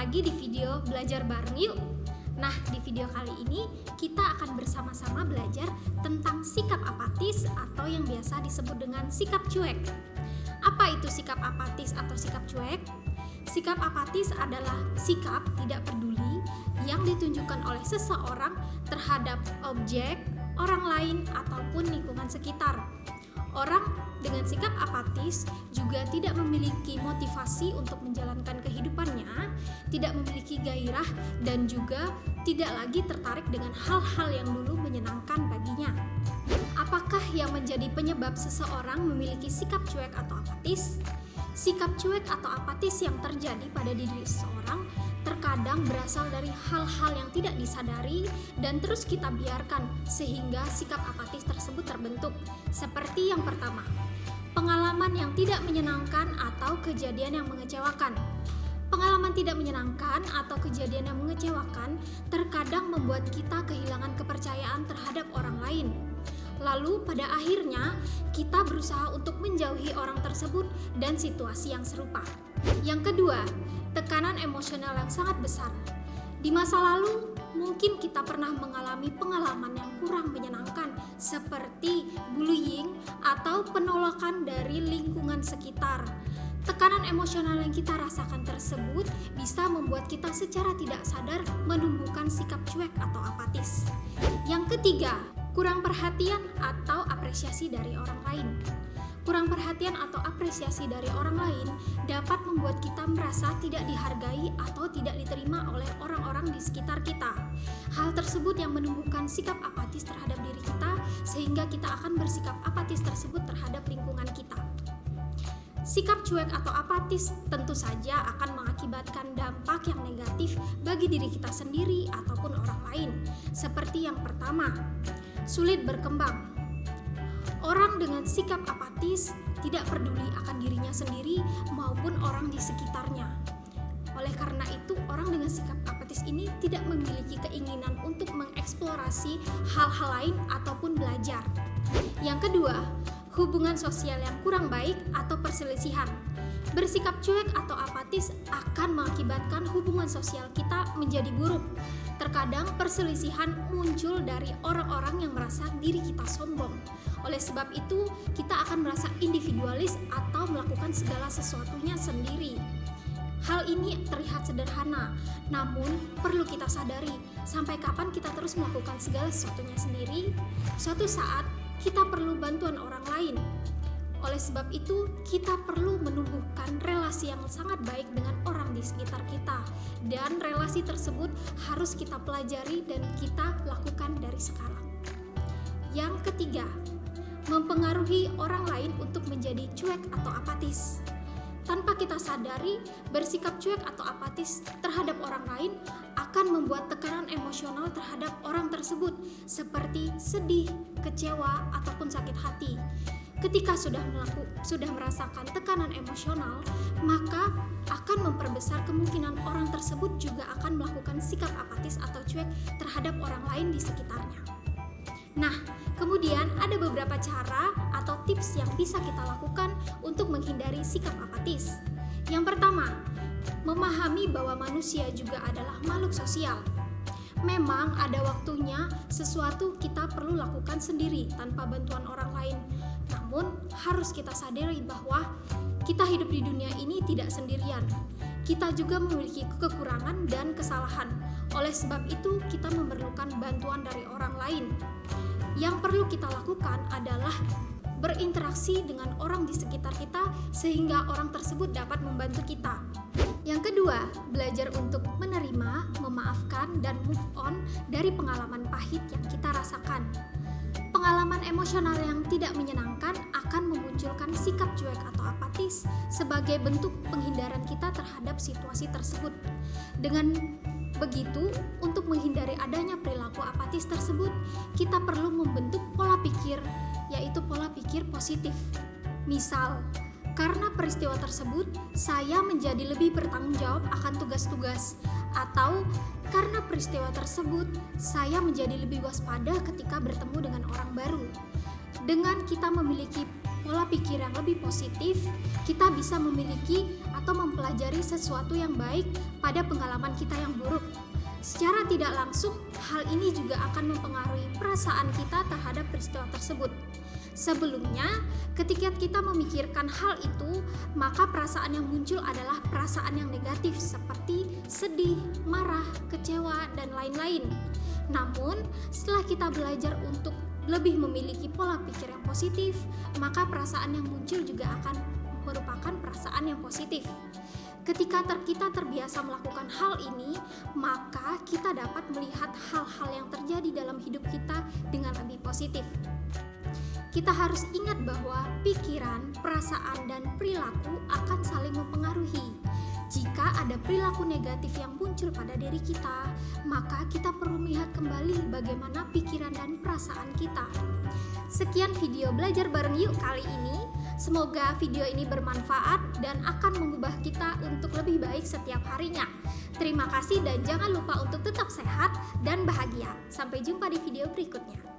lagi di video belajar bareng yuk. Nah, di video kali ini kita akan bersama-sama belajar tentang sikap apatis atau yang biasa disebut dengan sikap cuek. Apa itu sikap apatis atau sikap cuek? Sikap apatis adalah sikap tidak peduli yang ditunjukkan oleh seseorang terhadap objek, orang lain, ataupun lingkungan sekitar. Orang dengan sikap apatis juga tidak memiliki motivasi untuk menjalankan kehidupannya, tidak memiliki gairah, dan juga tidak lagi tertarik dengan hal-hal yang dulu menyenangkan baginya. Apakah yang menjadi penyebab seseorang memiliki sikap cuek atau apatis? Sikap cuek atau apatis yang terjadi pada diri seseorang terkadang berasal dari hal-hal yang tidak disadari dan terus kita biarkan sehingga sikap apatis tersebut terbentuk. Seperti yang pertama, pengalaman yang tidak menyenangkan atau kejadian yang mengecewakan. Pengalaman tidak menyenangkan atau kejadian yang mengecewakan terkadang membuat kita kehilangan kepercayaan terhadap orang lain. Lalu pada akhirnya kita berusaha untuk menjauhi orang tersebut dan situasi yang serupa. Yang kedua, tekanan emosional yang sangat besar. Di masa lalu mungkin kita pernah mengalami pengalaman yang kurang menyenangkan seperti bullying atau penolakan dari lingkungan sekitar. Tekanan emosional yang kita rasakan tersebut bisa membuat kita secara tidak sadar menumbuhkan sikap cuek atau apatis. Yang ketiga, kurang perhatian atau apresiasi dari orang lain. Kurang perhatian atau apresiasi dari orang lain dapat membuat kita merasa tidak dihargai atau tidak diterima oleh orang-orang di sekitar kita. Hal tersebut yang menumbuhkan sikap apatis terhadap diri kita, sehingga kita akan bersikap apatis tersebut terhadap lingkungan kita. Sikap cuek atau apatis tentu saja akan mengakibatkan dampak yang negatif bagi diri kita sendiri ataupun orang lain. Seperti yang pertama, sulit berkembang. Orang dengan sikap apatis tidak peduli akan dirinya sendiri maupun orang di sekitarnya. Oleh karena itu, orang dengan sikap apatis ini tidak memiliki keinginan untuk mengeksplorasi hal-hal lain ataupun belajar. Yang kedua, hubungan sosial yang kurang baik atau perselisihan. Bersikap cuek atau apatis akan mengakibatkan hubungan sosial kita menjadi buruk. Terkadang perselisihan muncul dari orang-orang yang merasa diri kita sombong. Oleh sebab itu, kita akan merasa individualis atau melakukan segala sesuatunya sendiri. Hal ini terlihat sederhana, namun perlu kita sadari, sampai kapan kita terus melakukan segala sesuatunya sendiri? Suatu saat, kita perlu bantuan orang lain. Oleh sebab itu, kita perlu menumbuhkan relasi yang sangat baik dengan orang di sekitar kita. Dan relasi tersebut harus kita pelajari dan kita lakukan dari sekarang. Yang ketiga, mempengaruhi orang lain untuk menjadi cuek atau apatis. Tanpa kita sadari, bersikap cuek atau apatis terhadap orang lain akan membuat tekanan emosional terhadap orang tersebut, seperti sedih, kecewa, ataupun sakit hati. Ketika sudah merasakan tekanan emosional, maka akan memperbesar kemungkinan orang tersebut juga akan melakukan sikap apatis atau cuek terhadap orang lain di sekitarnya. Nah, kemudian ada beberapa cara atau tips yang bisa kita lakukan untuk menghindari sikap apatis. Yang pertama, memahami bahwa manusia juga adalah makhluk sosial. Memang ada waktunya sesuatu kita perlu lakukan sendiri tanpa bantuan orang lain. Namun harus kita sadari bahwa kita hidup di dunia ini tidak sendirian. Kita juga memiliki kekurangan dan kesalahan. Oleh sebab itu kita memerlukan bantuan dari orang lain. Yang perlu kita lakukan adalah berinteraksi dengan orang di sekitar kita sehingga orang tersebut dapat membantu kita. Yang kedua, belajar untuk menerima, memaafkan, dan move on dari pengalaman pahit yang kita rasakan. Pengalaman emosional yang tidak menyenangkan akan memunculkan sikap cuek atau apatis sebagai bentuk penghindaran kita terhadap situasi tersebut. Dengan begitu, untuk menghindari adanya perilaku apatis tersebut, kita perlu membentuk pola pikir, yaitu pola pikir positif. Misal, karena peristiwa tersebut, saya menjadi lebih bertanggung jawab akan tugas-tugas. Atau karena peristiwa tersebut, saya menjadi lebih waspada ketika bertemu dengan orang baru. Dengan kita memiliki pola pikir yang lebih positif, kita bisa memiliki atau mempelajari sesuatu yang baik pada pengalaman kita yang buruk. Secara tidak langsung, hal ini juga akan mempengaruhi perasaan kita terhadap peristiwa tersebut. Sebelumnya, ketika kita memikirkan hal itu, maka perasaan yang muncul adalah perasaan yang negatif seperti sedih, marah, kecewa, dan lain-lain. Namun, setelah kita belajar untuk lebih memiliki pola pikir yang positif, maka perasaan yang muncul juga akan merupakan perasaan yang positif. Ketika kita terbiasa melakukan hal ini, maka kita dapat melihat hal-hal yang terjadi dalam hidup kita dengan lebih positif. Kita harus ingat bahwa pikiran, perasaan, dan perilaku akan saling mempengaruhi. Jika ada perilaku negatif yang muncul pada diri kita, maka kita perlu melihat kembali bagaimana pikiran dan perasaan kita. Sekian video belajar bareng yuk kali ini. Semoga video ini bermanfaat dan akan mengubah kita untuk lebih baik setiap harinya. Terima kasih dan jangan lupa untuk tetap sehat dan bahagia. Sampai jumpa di video berikutnya.